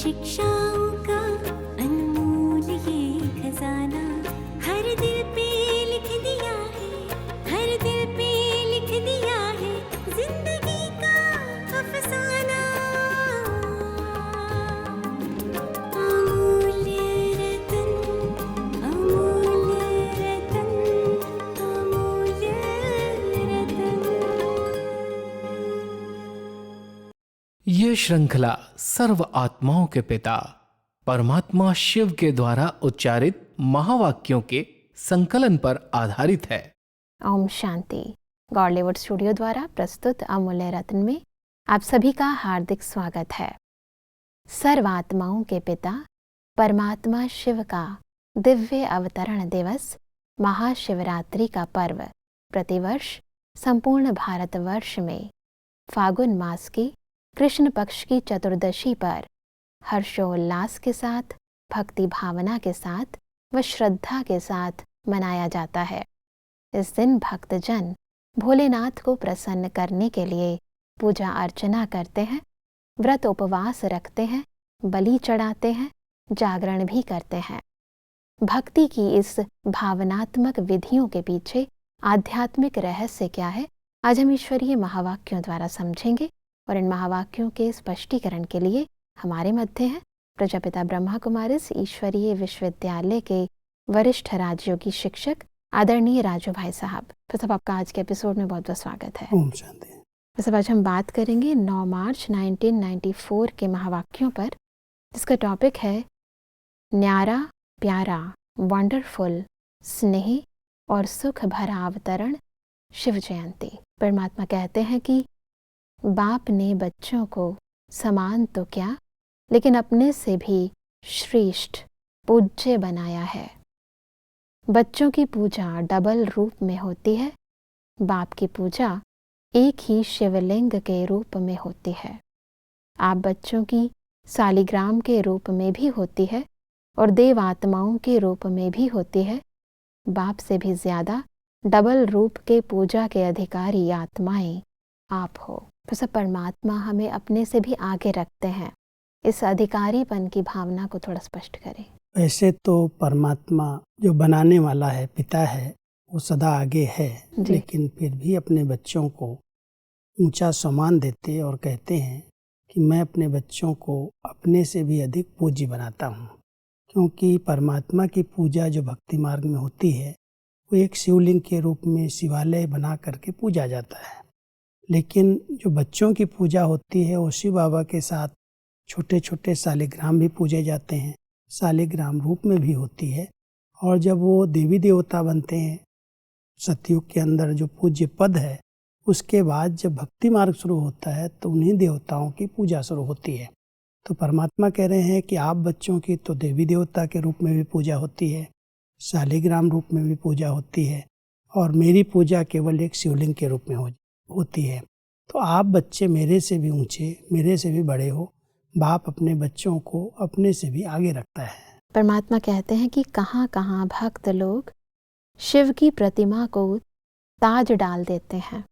शिक्षाओं का अनमोल ये खजाना हर दिल पे लिख दिया है, हर दिल पे लिख दिया है जिंदगी का अफसाना। अमूल्य रतन, अमूल्य रतन, अमूल्य रतन। ये श्रृंखला सर्व आत्माओं के पिता परमात्मा शिव के द्वारा उच्चारित महावाक्यों के संकलन पर आधारित है। ओम शांति। गॉडलीवुड स्टूडियो द्वारा प्रस्तुत अमूल्य रत्न में आप सभी का हार्दिक स्वागत है। सर्वात्माओं के पिता परमात्मा शिव का दिव्य अवतरण दिवस महाशिवरात्रि का पर्व प्रतिवर्ष संपूर्ण भारतवर्ष में फागुन मास की कृष्ण पक्ष की चतुर्दशी पर हर्षोल्लास के साथ, भक्ति भावना के साथ व श्रद्धा के साथ मनाया जाता है। इस दिन भक्तजन भोलेनाथ को प्रसन्न करने के लिए पूजा अर्चना करते हैं, व्रत उपवास रखते हैं, बलि चढ़ाते हैं, जागरण भी करते हैं। भक्ति की इस भावनात्मक विधियों के पीछे आध्यात्मिक रहस्य क्या है, आज हम ईश्वरीय महावाक्यों द्वारा समझेंगे। और इन महावाक्यों के स्पष्टीकरण के लिए हमारे मध्य हैं प्रजापिता ब्रह्मा कुमारिस ईश्वरीय विश्वविद्यालय के वरिष्ठ राजयोगी शिक्षक आदरणीय राजू भाई साहब। तो सब आपका आज के एपिसोड में बहुत बहुत स्वागत है। ओम शांति। तो सब आज हम बात करेंगे 9 मार्च 1994 के महावाक्यों पर, जिसका टॉपिक है न्यारा प्यारा वंडरफुल स्नेह और सुख भरा अवतरण शिव जयंती। परमात्मा कहते हैं कि बाप ने बच्चों को समान तो क्या, लेकिन अपने से भी श्रेष्ठ पूज्य बनाया है। बच्चों की पूजा डबल रूप में होती है। बाप की पूजा एक ही शिवलिंग के रूप में होती है। आप बच्चों की सालिग्राम के रूप में भी होती है और देव आत्माओं के रूप में भी होती है। बाप से भी ज्यादा डबल रूप के पूजा के अधिकारी आत्माएं आप हो। तो सब परमात्मा हमें अपने से भी आगे रखते हैं। इस अधिकारीपन की भावना को थोड़ा स्पष्ट करें। वैसे तो परमात्मा जो बनाने वाला है, पिता है, वो सदा आगे है, लेकिन फिर भी अपने बच्चों को ऊंचा सम्मान देते और कहते हैं कि मैं अपने बच्चों को अपने से भी अधिक पूज्य बनाता हूँ। क्योंकि परमात्मा की पूजा जो भक्ति मार्ग में होती है वो एक शिवलिंग के रूप में शिवालय बना करके पूजा जाता है। लेकिन जो बच्चों की पूजा होती है वो शिव बाबा के साथ छोटे छोटे सालिग्राम भी पूजे जाते हैं, सालिग्राम रूप में भी होती है। और जब वो देवी देवता बनते हैं सतयुग के अंदर जो पूज्य पद है, उसके बाद जब भक्ति मार्ग शुरू होता है तो उन्हीं देवताओं की पूजा शुरू होती है। तो परमात्मा कह रहे हैं कि आप बच्चों की तो देवी देवता के रूप में भी पूजा होती है, सालिग्राम रूप में भी पूजा होती है, और मेरी पूजा केवल एक शिवलिंग के रूप में होती है। तो आप बच्चे मेरे से भी ऊंचे, मेरे से भी बड़े हो। बाप अपने बच्चों को अपने से भी आगे रखता है। परमात्मा कहते हैं कि कहाँ कहाँ भक्त लोग शिव की प्रतिमा को ताज डाल देते हैं।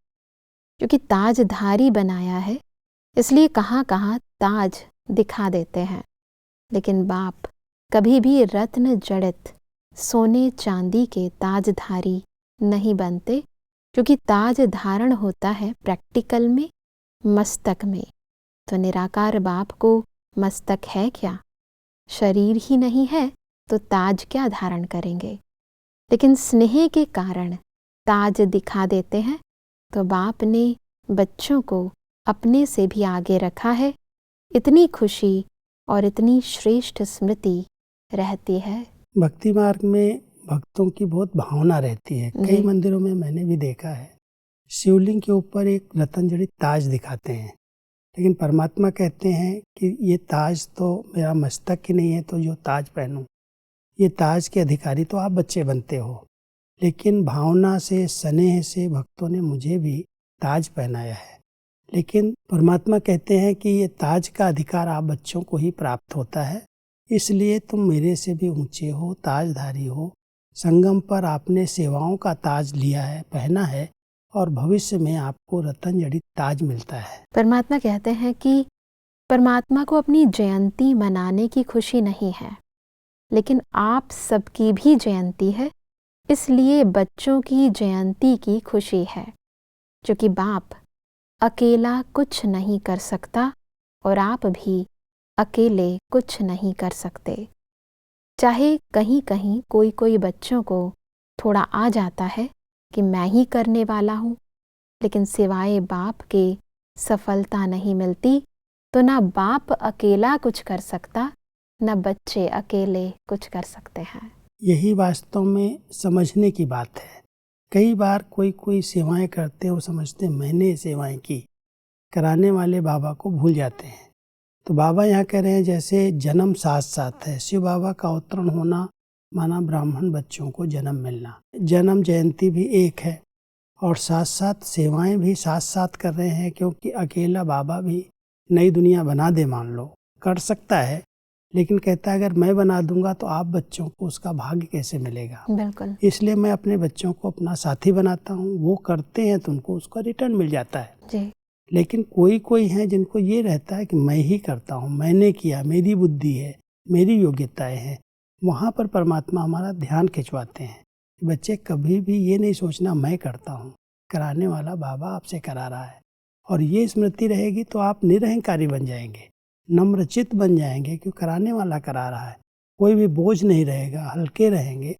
क्योंकि ताजधारी बनाया है इसलिए कहाँ कहाँ ताज दिखा देते हैं। लेकिन बाप कभी भी रत्न जड़ित सोने चांदी के ताजधारी नहीं बनते, क्योंकि ताज धारण होता है प्रैक्टिकल में मस्तक में। तो निराकार बाप को मस्तक है क्या? शरीर ही नहीं है तो ताज क्या धारण करेंगे? लेकिन स्नेह के कारण ताज दिखा देते हैं। तो बाप ने बच्चों को अपने से भी आगे रखा है। इतनी खुशी और इतनी श्रेष्ठ स्मृति रहती है। भक्ति मार्ग में भक्तों की बहुत भावना रहती है। कई मंदिरों में मैंने भी देखा है शिवलिंग के ऊपर एक रतन जड़ित ताज दिखाते हैं, लेकिन परमात्मा कहते हैं कि ये ताज तो मेरा मस्तक ही नहीं है, तो जो ताज पहनूं, ये ताज के अधिकारी तो आप बच्चे बनते हो। लेकिन भावना से, स्नेह से भक्तों ने मुझे भी ताज पहनाया है। लेकिन परमात्मा कहते हैं कि ये ताज का अधिकार आप बच्चों को ही प्राप्त होता है, इसलिए तुम मेरे से भी ऊंचे हो, ताजधारी हो। संगम पर आपने सेवाओं का ताज लिया है, पहना है, और भविष्य में आपको रतन जड़ित ताज मिलता है। परमात्मा कहते हैं कि परमात्मा को अपनी जयंती मनाने की खुशी नहीं है, लेकिन आप सबकी भी जयंती है, इसलिए बच्चों की जयंती की खुशी है। क्योंकि बाप अकेला कुछ नहीं कर सकता और आप भी अकेले कुछ नहीं कर सकते। चाहे कहीं कहीं कोई कोई बच्चों को थोड़ा आ जाता है कि मैं ही करने वाला हूँ, लेकिन सिवाय बाप के सफलता नहीं मिलती। तो ना बाप अकेला कुछ कर सकता, ना बच्चे अकेले कुछ कर सकते हैं। यही वास्तव में समझने की बात है। कई बार कोई कोई सेवाएं करते हो, समझते मैंने सेवाएं की, कराने वाले बाबा को भूल जाते हैं। तो बाबा यहाँ कह रहे हैं जैसे जन्म साथ साथ है, शिव बाबा का अवतरण होना माना ब्राह्मण बच्चों को जन्म मिलना, जन्म जयंती भी एक है और साथ साथ सेवाएं भी साथ साथ कर रहे हैं। क्योंकि अकेला बाबा भी नई दुनिया बना दे, मान लो कर सकता है, लेकिन कहता है अगर मैं बना दूंगा तो आप बच्चों को उसका भाग्य कैसे मिलेगा। बिल्कुल। इसलिए मैं अपने बच्चों को अपना साथी बनाता हूँ, वो करते हैं तो उनको उसका रिटर्न मिल जाता है जी। लेकिन कोई कोई है जिनको ये रहता है कि मैं ही करता हूँ, मैंने किया, मेरी बुद्धि है, मेरी योग्यताएं हैं। वहाँ पर परमात्मा हमारा ध्यान खिंचवाते हैं। बच्चे कभी भी ये नहीं सोचना मैं करता हूँ, कराने वाला बाबा आपसे करा रहा है। और ये स्मृति रहेगी तो आप निरहंकारी बन जाएंगे, नम्रचित बन जाएंगे, क्योंकि कराने वाला करा रहा है। कोई भी बोझ नहीं रहेगा, हल्के रहेंगे।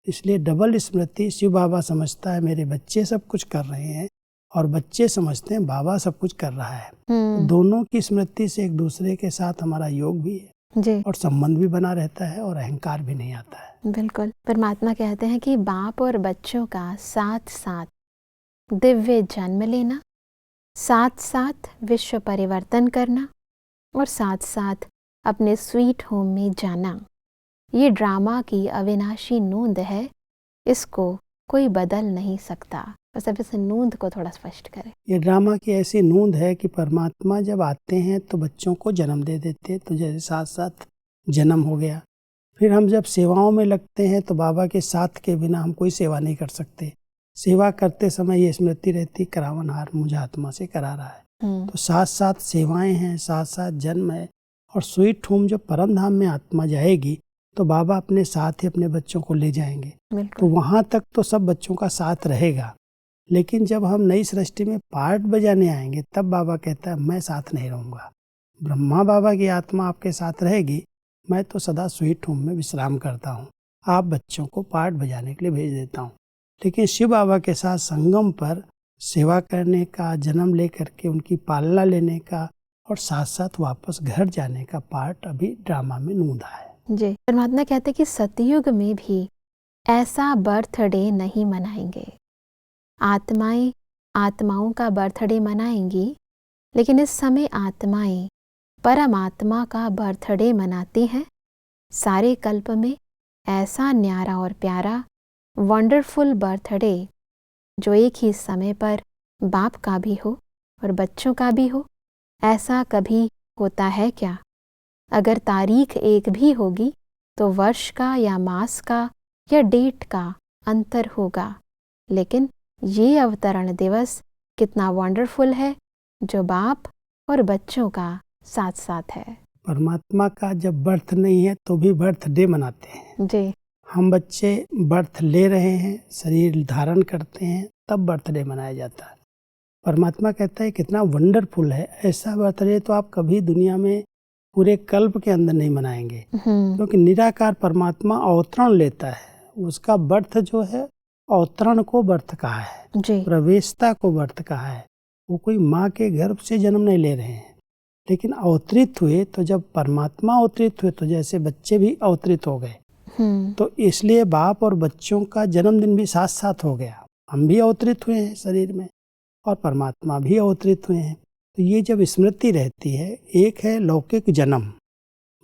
इसलिए डबल स्मृति, शिव बाबा समझता है मेरे बच्चे सब कुछ कर रहे हैं और बच्चे समझते हैं बाबा सब कुछ कर रहा है। तो दोनों की स्मृति से एक दूसरे के साथ हमारा योग भी है जी। और संबंध भी बना रहता है और अहंकार भी नहीं आता है। बिल्कुल। परमात्मा कहते हैं कि बाप और बच्चों का साथ साथ दिव्य जन्म लेना, साथ साथ विश्व परिवर्तन करना और साथ साथ अपने स्वीट होम में जाना, ये ड्रामा की अविनाशी नूंद है। इसको कोई बदल नहीं सकता। बस अब इस नूंद को थोड़ा स्पष्ट करें। ये ड्रामा की ऐसी नूंद है कि परमात्मा जब आते हैं तो बच्चों को जन्म दे देते हैं, तो जैसे साथ साथ जन्म हो गया। फिर हम जब सेवाओं में लगते हैं तो बाबा के साथ के बिना हम कोई सेवा नहीं कर सकते। सेवा करते समय ये स्मृति रहती, करावनहार मुझे आत्मा से करा रहा है। तो साथ साथ सेवाएं हैं, साथ साथ जन्म है। और स्वीट होम जब परम धाम में आत्मा जाएगी तो बाबा अपने साथ ही अपने बच्चों को ले जाएंगे। तो वहाँ तक तो सब बच्चों का साथ रहेगा, लेकिन जब हम नई सृष्टि में पार्ट बजाने आएंगे तब बाबा कहता है मैं साथ नहीं रहूँगा। ब्रह्मा बाबा की आत्मा आपके साथ रहेगी, मैं तो सदा स्वीट होम में विश्राम करता हूँ, आप बच्चों को पार्ट बजाने के लिए भेज देता हूँ। लेकिन शिव बाबा के साथ संगम पर सेवा करने का, जन्म लेकर के उनकी पालना लेने का और साथ साथ वापस घर जाने का पार्ट अभी ड्रामा में नूंदा है जी। परमात्मा कहते हैं कि सतयुग में भी ऐसा बर्थडे नहीं मनाएंगे। आत्माएं आत्माओं का बर्थडे मनाएंगी, लेकिन इस समय आत्माएं परमात्मा का बर्थडे मनाती हैं। सारे कल्प में ऐसा न्यारा और प्यारा वंडरफुल बर्थडे जो एक ही समय पर बाप का भी हो और बच्चों का भी हो, ऐसा कभी होता है क्या? अगर तारीख एक भी होगी तो वर्ष का या मास का या डेट का अंतर होगा, लेकिन ये अवतरण दिवस कितना वंडरफुल है जो बाप और बच्चों का साथ साथ है। परमात्मा का जब बर्थ नहीं है तो भी बर्थडे मनाते हैं जी। हम बच्चे बर्थ ले रहे हैं, शरीर धारण करते हैं, तब बर्थडे मनाया जाता है। परमात्मा कहता है कितना वंडरफुल है, ऐसा बर्थडे तो आप कभी दुनिया में पूरे कल्प के अंदर नहीं मनाएंगे। क्योंकि निराकार परमात्मा अवतरण लेता है, उसका बर्थ जो है अवतरण को बर्थ कहा है, प्रवेशता को बर्थ कहा है। वो कोई माँ के गर्भ से जन्म नहीं ले रहे हैं, लेकिन अवतरित हुए। तो जब परमात्मा अवतरित हुए तो जैसे बच्चे भी अवतरित हो गए। तो इसलिए बाप और बच्चों का जन्मदिन भी साथ साथ हो गया। हम भी अवतरित हुए हैं शरीर में और परमात्मा भी अवतरित हुए हैं। तो ये जब स्मृति रहती है, एक है लौकिक जन्म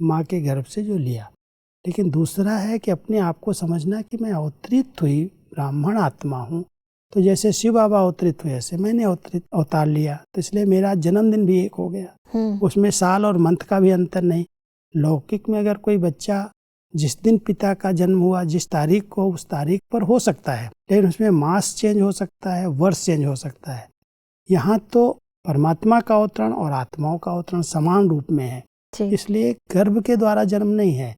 माँ के गर्भ से जो लिया, लेकिन दूसरा है कि अपने आप को समझना कि मैं अवतरित हुई ब्राह्मण आत्मा हूँ। तो जैसे शिव बाबा अवतरित हुए ऐसे मैंने अवतार लिया, तो इसलिए मेरा जन्मदिन भी एक हो गया। उसमें साल और मंथ का भी अंतर नहीं। लौकिक में अगर कोई बच्चा जिस दिन पिता का जन्म हुआ, जिस तारीख को, उस तारीख पर हो सकता है, लेकिन उसमें मास चेंज हो सकता है, वर्ष चेंज हो सकता है। यहाँ तो परमात्मा का अवतरण और आत्माओं का अवतरण समान रूप में है, जी इसलिए गर्भ के द्वारा जन्म नहीं है,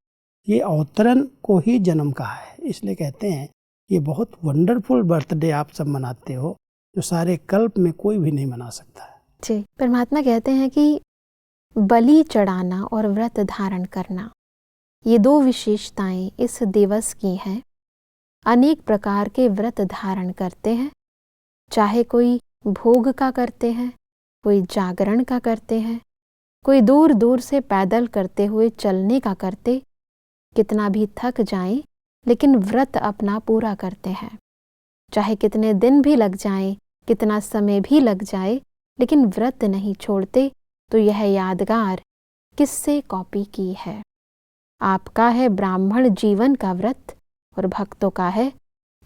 ये अवतरण को ही जन्म कहा है। इसलिए कहते हैं ये बहुत वंडरफुल बर्थडे आप सब मनाते हो, जो सारे कल्प में कोई भी नहीं मना सकता है। जी। परमात्मा कहते हैं कि बलि चढ़ाना और व्रत धारण करना, ये दो विशेषताएं इस दिवस की हैं। अनेक प्रकार के व्रत धारण करते हैं, चाहे कोई भोग का करते हैं, कोई जागरण का करते हैं, कोई दूर दूर से पैदल करते हुए चलने का करते, कितना भी थक जाएं लेकिन व्रत अपना पूरा करते हैं। चाहे कितने दिन भी लग जाएं, कितना समय भी लग जाए, लेकिन व्रत नहीं छोड़ते। तो यह यादगार किससे कॉपी की है? आपका है ब्राह्मण जीवन का व्रत और भक्तों का है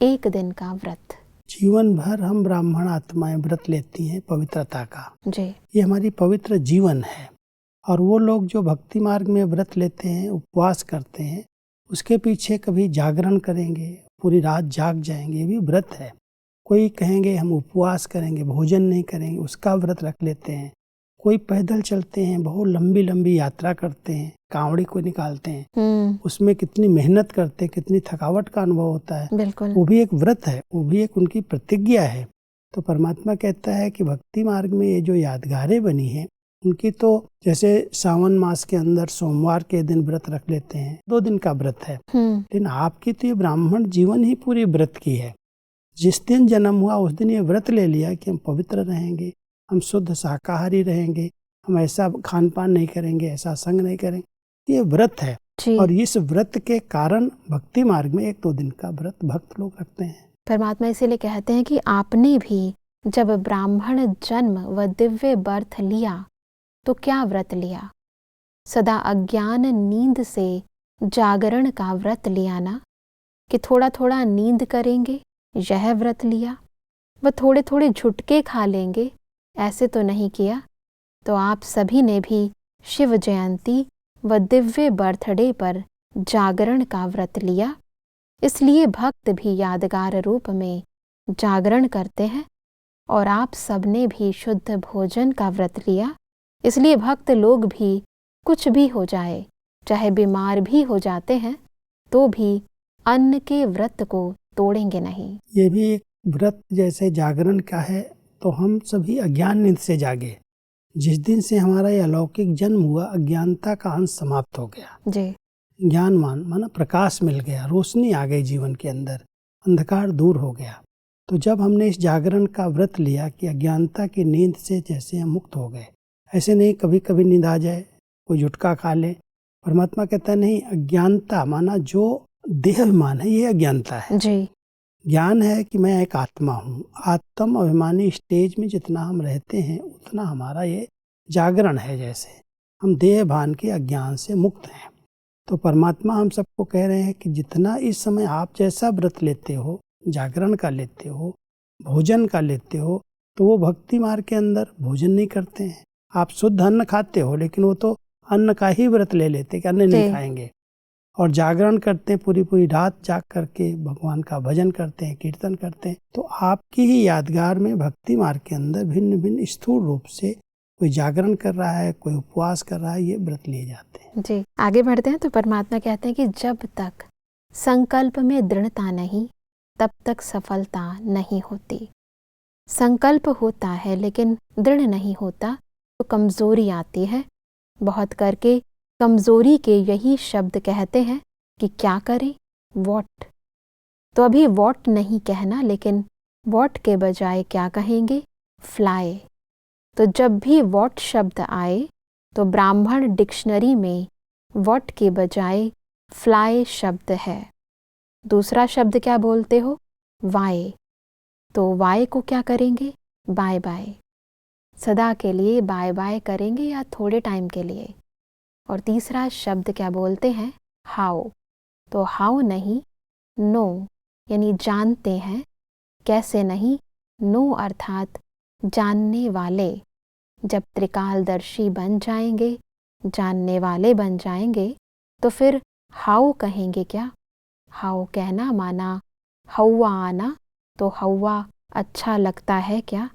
एक दिन का व्रत। जीवन भर हम ब्राह्मण आत्माएं व्रत लेती हैं पवित्रता का, जी ये हमारी पवित्र जीवन है। और वो लोग जो भक्ति मार्ग में व्रत लेते हैं, उपवास करते हैं, उसके पीछे कभी जागरण करेंगे, पूरी रात जाग जाएंगे, ये भी व्रत है। कोई कहेंगे हम उपवास करेंगे, भोजन नहीं करेंगे, उसका व्रत रख लेते हैं। कोई पैदल चलते हैं, बहुत लंबी लंबी यात्रा करते हैं, कांवड़ी को निकालते हैं, उसमें कितनी मेहनत करते हैं, कितनी थकावट का अनुभव होता है, बिल्कुल। वो भी एक व्रत है, वो भी एक उनकी प्रतिज्ञा है। तो परमात्मा कहता है कि भक्ति मार्ग में ये जो यादगारें बनी हैं, उनकी तो जैसे सावन मास के अंदर सोमवार के दिन व्रत रख लेते हैं, 2 दिन का व्रत है, लेकिन आपकी तो ये ब्राह्मण जीवन ही पूरी व्रत की है। जिस दिन जन्म हुआ उस दिन ये व्रत ले लिया कि हम पवित्र रहेंगे, हम शुद्ध शाकाहारी रहेंगे, हम ऐसा खान पान नहीं करेंगे, ऐसा संग नहीं करेंगे, ये व्रत है। और इस व्रत के कारण भक्ति मार्ग में 1-2 दिन का व्रत भक्त लोग रखते हैं। परमात्मा इसीलिए कहते हैं कि आपने भी जब ब्राह्मण जन्म व दिव्य बर्थ लिया तो क्या व्रत लिया? सदा अज्ञान नींद से जागरण का व्रत लिया ना, कि थोड़ा थोड़ा नींद करेंगे, यह व्रत लिया, व थोड़े थोड़े झुटके खा लेंगे, ऐसे तो नहीं किया। तो आप सभी ने भी शिव जयंती व दिव्य बर्थडे पर जागरण का व्रत लिया, इसलिए भक्त भी यादगार रूप में जागरण करते हैं। और आप सबने भी शुद्ध भोजन का व्रत लिया, इसलिए भक्त लोग भी कुछ भी हो जाए, चाहे बीमार भी हो जाते हैं, तो भी अन्न के व्रत को तोड़ेंगे नहीं। ये भी एक व्रत जैसे जागरण का है। तो हम सभी अज्ञान नींद से जागे। जिस दिन से हमारा ये अलौकिक जन्म हुआ, अज्ञानता का अंश समाप्त हो गया, जी ज्ञानमान माना प्रकाश मिल गया, रोशनी आ गई जीवन के अंदर, अंधकार दूर हो गया। तो जब हमने इस जागरण का व्रत लिया कि अज्ञानता की नींद से जैसे हम मुक्त हो गए, ऐसे नहीं कभी कभी नींद आ जाए, कोई झुटका खा ले। परमात्मा कहता है नहीं, अज्ञानता माना जो देह अभिमान है, ये अज्ञानता है। जी ज्ञान है कि मैं एक आत्मा हूँ। आत्म अभिमानी स्टेज में जितना हम रहते हैं उतना हमारा ये जागरण है, जैसे हम देह भान के अज्ञान से मुक्त हैं। तो परमात्मा हम सबको कह रहे हैं कि जितना इस समय आप जैसा व्रत लेते हो, जागरण का लेते हो, भोजन का लेते हो, तो वो भक्ति मार्ग के अंदर भोजन नहीं करते हैं। आप शुद्ध अन्न खाते हो, लेकिन वो तो अन्न का ही व्रत ले लेते कि अन्न नहीं खाएंगे। और जागरण करते हैं, पूरी पूरी रात जाग करके भगवान का भजन करते हैं, कीर्तन करते हैं। तो आपकी ही यादगार में भक्ति मार्ग के अंदर भिन्न भिन्न स्थूल रूप से कोई जागरण कर रहा है, कोई उपवास कर रहा है, ये व्रत लिए जाते हैं। जी आगे बढ़ते हैं। तो परमात्मा कहते हैं कि जब तक संकल्प में दृढ़ता नहीं, तब तक सफलता नहीं होती। संकल्प होता है लेकिन दृढ़ नहीं होता तो कमजोरी आती है। बहुत करके कमजोरी के यही शब्द कहते हैं कि क्या करें, वॉट। तो अभी वॉट नहीं कहना, लेकिन वॉट के बजाय क्या कहेंगे, फ्लाई। तो जब भी वॉट शब्द आए तो ब्राह्मण डिक्शनरी में वॉट के बजाय फ्लाई शब्द है। दूसरा शब्द क्या बोलते हो, वाई। तो वाई को क्या करेंगे, बाय बाय। सदा के लिए बाय बाय करेंगे या थोड़े टाइम के लिए। और तीसरा शब्द क्या बोलते हैं, हाउ। तो हाउ नहीं, नो, यानी जानते हैं, कैसे नहीं, नो अर्थात जानने वाले। जब त्रिकालदर्शी बन जाएंगे, जानने वाले बन जाएंगे, तो फिर हाउ कहेंगे क्या। हाउ कहना माना हौवा आना, तो हौवा अच्छा लगता है क्या,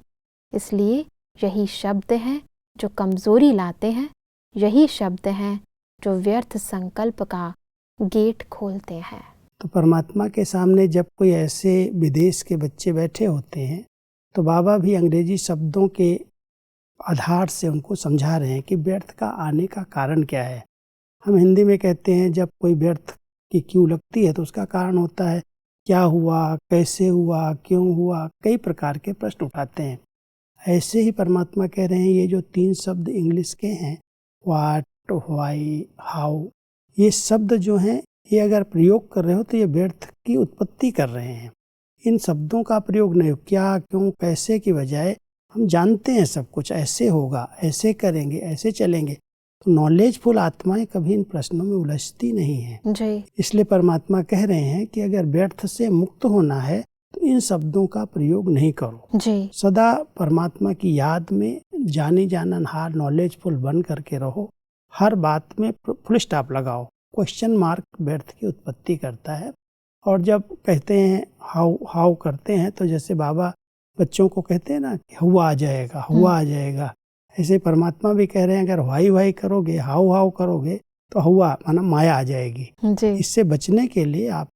इसलिए यही शब्द हैं जो कमजोरी लाते हैं, यही शब्द हैं जो व्यर्थ संकल्प का गेट खोलते हैं। तो परमात्मा के सामने जब कोई ऐसे विदेश के बच्चे बैठे होते हैं तो बाबा भी अंग्रेजी शब्दों के आधार से उनको समझा रहे हैं कि व्यर्थ का आने का कारण क्या है। हम हिंदी में कहते हैं जब कोई व्यर्थ की क्यों लगती है तो उसका कारण होता है क्या हुआ, कैसे हुआ, क्यों हुआ, कई प्रकार के प्रश्न उठाते हैं। ऐसे ही परमात्मा कह रहे हैं ये जो 3 शब्द इंग्लिश के हैं, व्हाट, व्हाई, हाउ, ये शब्द जो हैं ये अगर प्रयोग कर रहे हो तो ये व्यर्थ की उत्पत्ति कर रहे हैं। इन शब्दों का प्रयोग नहीं हो, क्या, क्यों, कैसे की बजाय हम जानते हैं सब कुछ ऐसे होगा, ऐसे करेंगे, ऐसे चलेंगे। तो नॉलेजफुल आत्माएं कभी इन प्रश्नों में उलझती नहीं हैं। जी। इसलिए परमात्मा कह रहे हैं कि अगर व्यर्थ से मुक्त होना है तो इन शब्दों का प्रयोग नहीं करो। जी। सदा परमात्मा की याद में जानी जाननहार नॉलेजफुल बन करके रहो। हर बात में फुल स्टॉप लगाओ। क्वेश्चन मार्क व्यर्थ की उत्पत्ति करता है। और जब कहते हैं हाउ करते हैं तो जैसे बाबा बच्चों को कहते हैं ना कि हुआ आ जाएगा, हुआ आ जाएगा, ऐसे परमात्मा भी कह रहे हैं अगर वाई करोगे, हाउ करोगे तो हुआ माना माया आ जाएगी। जी। इससे बचने के लिए आप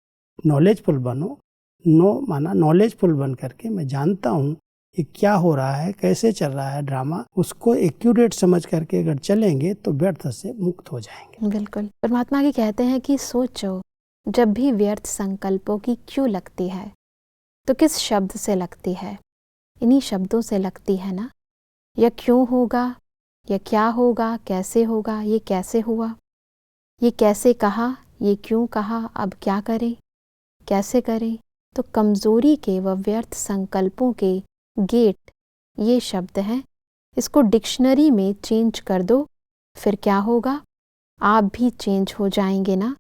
नॉलेजफुल बनो। नो माना नॉलेजफुल बन करके मैं जानता हूँ ये क्या हो रहा है, कैसे चल रहा है ड्रामा, उसको एक्यूरेट समझ करके अगर चलेंगे तो व्यर्थ से मुक्त हो जाएंगे। बिल्कुल। परमात्मा के कहते हैं कि सोचो जब भी व्यर्थ संकल्पों की क्यों लगती है तो किस शब्द से लगती है? इन्हीं शब्दों से लगती है ना। यह क्यों होगा, यह क्या होगा, कैसे होगा, ये कैसे हुआ, ये कैसे कहा, ये क्यों कहा, अब क्या करें, कैसे करें। तो कमजोरी के व व्यर्थ संकल्पों के गेट ये शब्द हैं। इसको डिक्शनरी में चेंज कर दो, फिर क्या होगा? आप भी चेंज हो जाएंगे ना।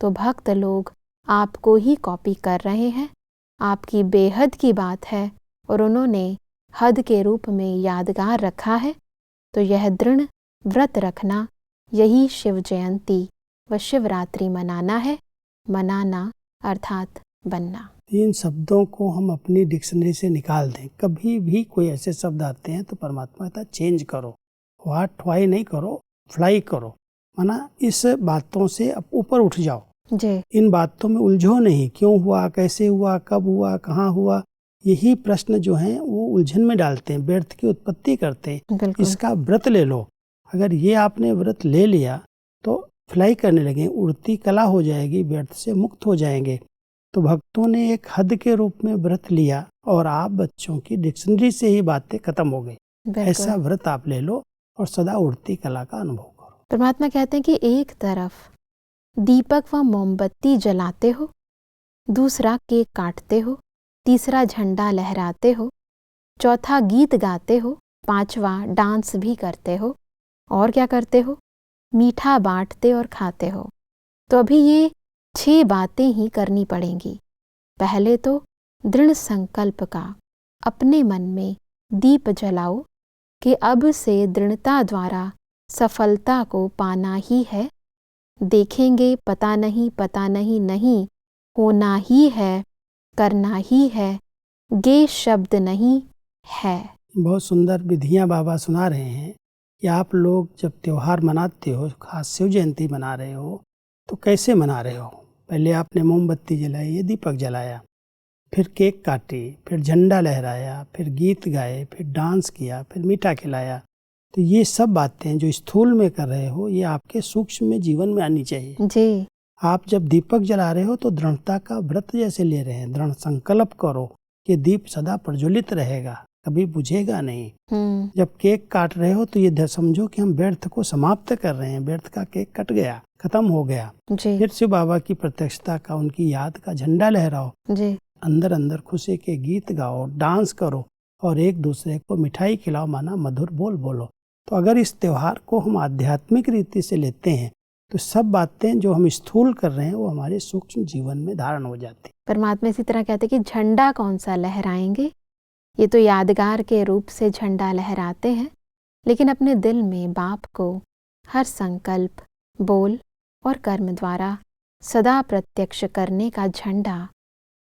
तो भक्त लोग आपको ही कॉपी कर रहे हैं। आपकी बेहद की बात है और उन्होंने हद के रूप में यादगार रखा है। तो यह दृढ़ व्रत रखना, यही शिव जयंती व शिवरात्रि मनाना है। मनाना अर्थात बनना। इन शब्दों को हम अपनी डिक्शनरी से निकाल दें। कभी भी कोई ऐसे शब्द आते हैं तो परमात्मा कहता है चेंज करो। व्हाट व्हाई नहीं करो, फ्लाई करो। माना इस बातों से अब ऊपर उठ जाओ। जी। इन बातों में उलझो नहीं, क्यों हुआ, कैसे हुआ, कब हुआ, कहाँ हुआ। यही प्रश्न जो हैं वो उलझन में डालते हैं, व्यर्थ की उत्पत्ति करते हैं। इसका व्रत ले लो। अगर ये आपने व्रत ले लिया तो फ्लाई करने लगे, उड़ती कला हो जाएगी, व्यर्थ से मुक्त हो जाएंगे। तो भक्तों ने एक हद के रूप में व्रत लिया और आप बच्चों की डिक्शनरी से ही बातें खत्म हो गई। ऐसा व्रत आप ले लो और सदा उड़ती कला का अनुभव करो। परमात्मा कहते हैं कि एक तरफ दीपक व मोमबत्ती जलाते हो, दूसरा केक काटते हो, तीसरा झंडा लहराते हो, चौथा गीत गाते हो, पांचवा डांस भी करते हो, और क्या करते हो? मीठा बांटते और खाते हो। तो अभी ये 6 बातें ही करनी पड़ेंगी। पहले तो दृढ़ संकल्प का अपने मन में दीप जलाओ कि अब से दृढ़ता द्वारा सफलता को पाना ही है। देखेंगे पता नहीं नहीं, होना ही है, करना ही है, गे शब्द नहीं है। बहुत सुंदर विधियां बाबा सुना रहे हैं कि आप लोग जब त्योहार मनाते हो, खास शिव जयंती मना रहे हो, तो कैसे मना रहे हो। पहले आपने मोमबत्ती जलाई, दीपक जलाया, फिर केक काटी, फिर झंडा लहराया, फिर गीत गाए, फिर डांस किया, फिर मीठा खिलाया। तो ये सब बातें जो स्थूल में कर रहे हो ये आपके सूक्ष्म में जीवन में आनी चाहिए जी। आप जब दीपक जला रहे हो तो दृढ़ता का व्रत जैसे ले रहे हैं। दृढ़ संकल्प करो कि दीप सदा प्रज्वलित रहेगा, कभी बुझेगा नहीं। जब केक काट रहे हो तो ये समझो कि हम व्यर्थ को समाप्त कर रहे हैं। व्यर्थ का केक कट गया, खत्म हो गया। फिर शिव बाबा की प्रत्यक्षता का, उनकी याद का झंडा लहराओ जी। अंदर अंदर खुशी के गीत गाओ, डांस करो और एक दूसरे को मिठाई खिलाओ, माना मधुर बोल बोलो। तो अगर इस त्योहार को हम आध्यात्मिक रीति से लेते हैं तो सब बातें जो हम स्थूल कर रहे हैं वो हमारे सूक्ष्म जीवन में धारण हो जाती। परमात्मा इसी तरह कहते कि झंडा कौन सा लहराएंगे, ये तो यादगार के रूप से झंडा लहराते हैं, लेकिन अपने दिल में बाप को हर संकल्प, बोल और कर्म द्वारा सदा प्रत्यक्ष करने का झंडा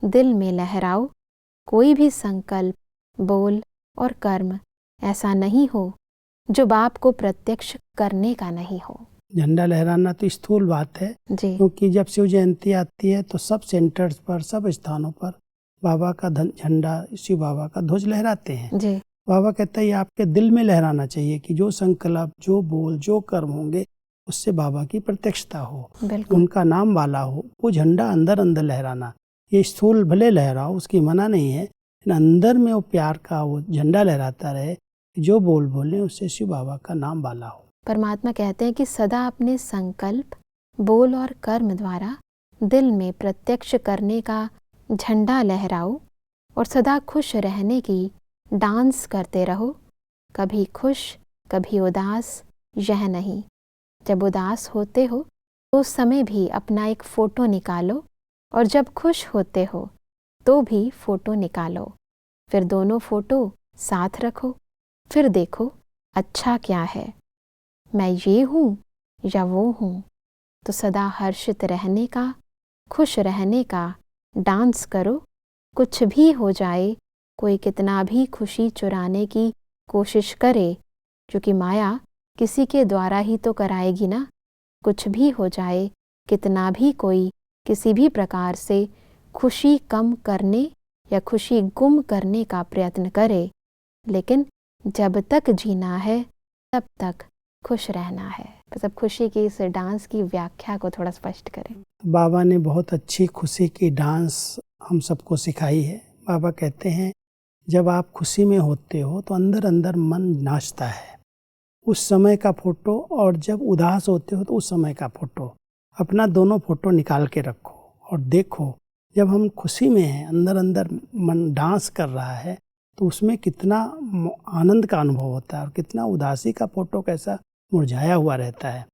दिल में लहराओ। कोई भी संकल्प, बोल और कर्म ऐसा नहीं हो जो बाप को प्रत्यक्ष करने का नहीं हो। झंडा लहराना तो स्थूल बात है, जी क्योंकि जब शिव जयंती आती है तो सब सेंटर्स पर, सब स्थानों पर बाबा का झंडा, शिव बाबा का ध्वज लहराते हैं। जी बाबा कहता है ये आपके दिल में लहराना चाहिए कि जो संकल्प, जो बोल, जो कर्म होंगे उससे बाबा की प्रत्यक्षता हो, बिल्कुल। उनका नाम वाला हो। वो झंडा अंदर अंदर लहराना, ये स्थूल भले लहराओ, उसकी मना नहीं है, लेकिन अंदर में वो प्यार का वो झंडा लहराता रहे, जो बोल बोले उससे शिव बाबा का नाम वाला हो। परमात्मा कहते हैं कि सदा अपने संकल्प, बोल और कर्म द्वारा दिल में प्रत्यक्ष करने का झंडा लहराओ और सदा खुश रहने की डांस करते रहो। कभी खुश कभी उदास यह नहीं। जब उदास होते हो तो उस समय भी अपना एक फ़ोटो निकालो, और जब खुश होते हो तो भी फ़ोटो निकालो। फिर दोनों फ़ोटो साथ रखो, फिर देखो अच्छा क्या है, मैं ये हूँ या वो हूँ। तो सदा हर्षित रहने का, खुश रहने का डांस करो। कुछ भी हो जाए, कोई कितना भी खुशी चुराने की कोशिश करे, क्योंकि माया किसी के द्वारा ही तो कराएगी ना। कुछ भी हो जाए, कितना भी कोई किसी भी प्रकार से खुशी कम करने या खुशी गुम करने का प्रयत्न करे, लेकिन जब तक जीना है तब तक खुश रहना है। बस अब खुशी की इस डांस की व्याख्या को थोड़ा स्पष्ट करें। बाबा ने बहुत अच्छी खुशी की डांस हम सबको सिखाई है। बाबा कहते हैं जब आप खुशी में होते हो तो अंदर अंदर मन नाचता है, उस समय का फोटो, और जब उदास होते हो तो उस समय का फोटो, अपना दोनों फोटो निकाल के रखो और देखो जब हम खुशी में हैं, अंदर अंदर मन डांस कर रहा है, तो उसमें कितना आनंद का अनुभव होता है और कितना उदासी का फोटो कैसा मुरझाया हुआ रहता है।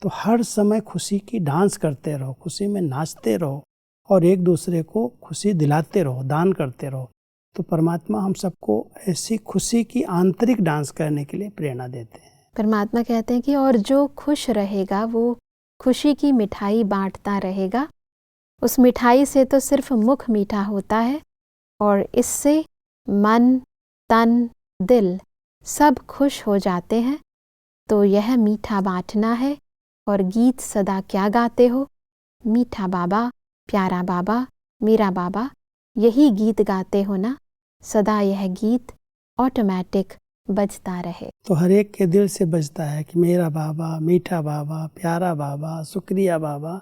तो हर समय खुशी की डांस करते रहो, खुशी में नाचते रहो और एक दूसरे को खुशी दिलाते रहो, दान करते रहो। तो परमात्मा हम सबको ऐसी खुशी की आंतरिक डांस करने के लिए प्रेरणा देते हैं। परमात्मा कहते हैं कि और जो खुश रहेगा वो खुशी की मिठाई बांटता रहेगा। उस मिठाई से तो सिर्फ मुख मीठा होता है और इससे मन, तन, दिल सब खुश हो जाते हैं। तो यह मीठा बांटना है। और गीत सदा क्या गाते हो? मीठा बाबा, प्यारा बाबा, मेरा बाबा, यही गीत गाते हो ना। सदा यह गीत ऑटोमेटिक बजता रहे। तो हर एक के दिल से बजता है कि मेरा बाबा, मीठा बाबा, प्यारा बाबा, शुक्रिया बाबा।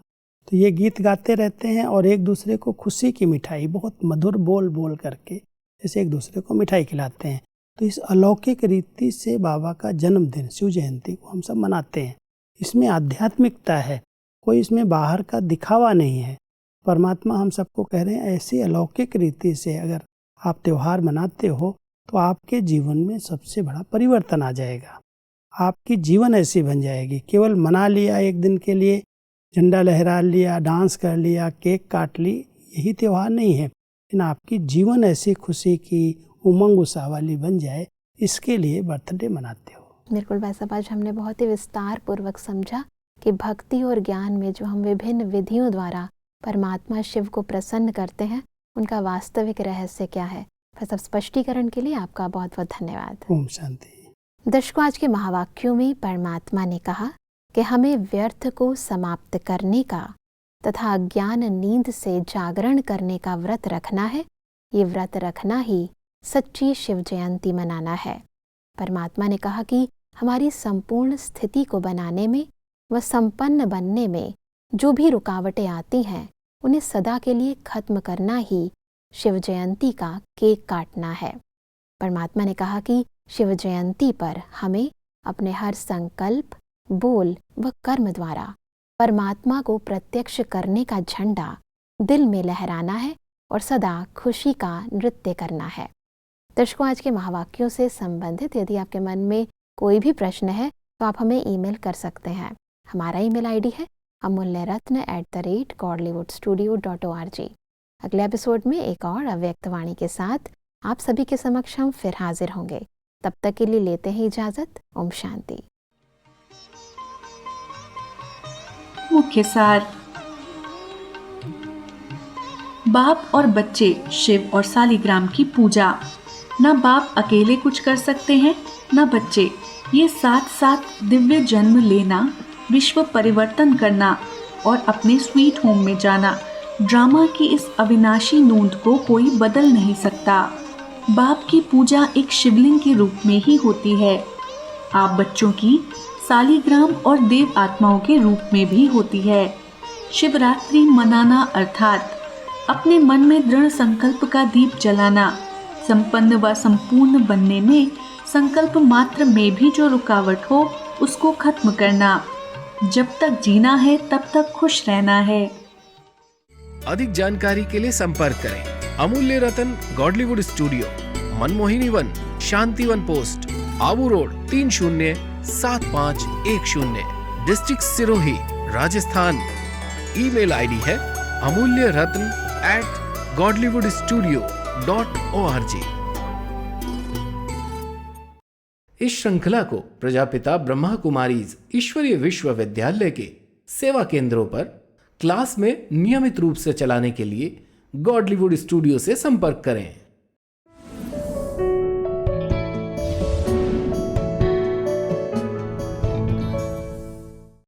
तो ये गीत गाते रहते हैं और एक दूसरे को खुशी की मिठाई बहुत मधुर बोल बोल करके जैसे एक दूसरे को मिठाई खिलाते हैं। तो इस अलौकिक रीति से बाबा का जन्मदिन, शिव जयंती को हम सब मनाते हैं। इसमें आध्यात्मिकता है, कोई इसमें बाहर का दिखावा नहीं है। परमात्मा हम सबको कह रहे हैं ऐसी अलौकिक रीति से अगर आप त्यौहार मनाते हो तो आपके जीवन में सबसे बड़ा परिवर्तन आ जाएगा। आपकी जीवन ऐसी बन जाएगी। केवल मना लिया एक दिन के लिए, झंडा लहरा लिया, डांस कर लिया, केक काट ली, यही त्यौहार नहीं है। लेकिन आपकी जीवन ऐसी खुशी की, उमंग उत्साह वाली बन जाए, इसके लिए बर्थडे मनाते हो। बिल्कुल भाई साहब, आज हमने बहुत ही विस्तार पूर्वक समझा कि भक्ति और ज्ञान में जो हम विभिन्न विधियों द्वारा परमात्मा शिव को प्रसन्न करते हैं, उनका वास्तविक रहस्य क्या है। बस अब स्पष्टीकरण के लिए आपका बहुत बहुत धन्यवाद। ओम शांति। दर्शकों, आज के महावाक्यों में परमात्मा ने कहा कि हमें व्यर्थ को समाप्त करने का तथा ज्ञान नींद से जागरण करने का व्रत रखना है। ये व्रत रखना ही सच्ची शिव जयंती मनाना है। परमात्मा ने कहा कि हमारी संपूर्ण स्थिति को बनाने में व संपन्न बनने में जो भी रुकावटें आती हैं, उन्हें सदा के लिए खत्म करना ही शिव जयंती का केक काटना है। परमात्मा ने कहा कि शिव जयंती पर हमें अपने हर संकल्प, बोल व कर्म द्वारा परमात्मा को प्रत्यक्ष करने का झंडा दिल में लहराना है और सदा खुशी का नृत्य करना है। दर्शकों, आज के महावाक्यों से संबंधित यदि आपके मन में कोई भी प्रश्न है तो आप हमें ईमेल कर सकते हैं। हमारा ईमेल आईडी है amulyaratna@godlywoodstudio.org। अगले एपिसोड में एक और अव्यक्त वाणी के साथ आप सभी के समक्ष हम फिर हाजिर होंगे। तब तक के लिए लेते हैं इजाजत। ओम शांति। मुख्य सार। बाप और बच्चे शिव और सालिग्राम की पूजा। ना बाप अकेले कुछ कर सकते हैं ना बच्चे। ये साथ साथ दिव्य जन्म लेना, विश्व परिवर्तन करना और अपने स्वीट होम में जाना, ड्रामा की इस अविनाशी नोंद को कोई बदल नहीं सकता। बाप की पूजा एक शिवलिंग के रूप में ही होती है। आप बच्चों की सालीग्राम और देव आत्माओं के रूप में भी होती है। शिवरात्रि मनाना अर्थात अपने मन में दृढ़ संकल्प का दीप जलाना, संपन्न व संपूर्ण बनने में संकल्प मात्र में भी जो रुकावट हो उसको खत्म करना। जब तक जीना है तब तक खुश रहना है। अधिक जानकारी के लिए संपर्क करें Amulya Ratan Godlywood studio, Manmohini Van, Shanti Van post, Abu road 307510, district Sirohi, Rajasthan. Email ID है amulyaratn@godlywoodstudio.org। इस श्रृंखला को प्रजापिता ब्रह्मा कुमारीज ईश्वरीय विश्वविद्यालय के सेवा केंद्रों पर क्लास में नियमित रूप से चलाने के लिए गॉडलीवुड स्टूडियो से संपर्क करें।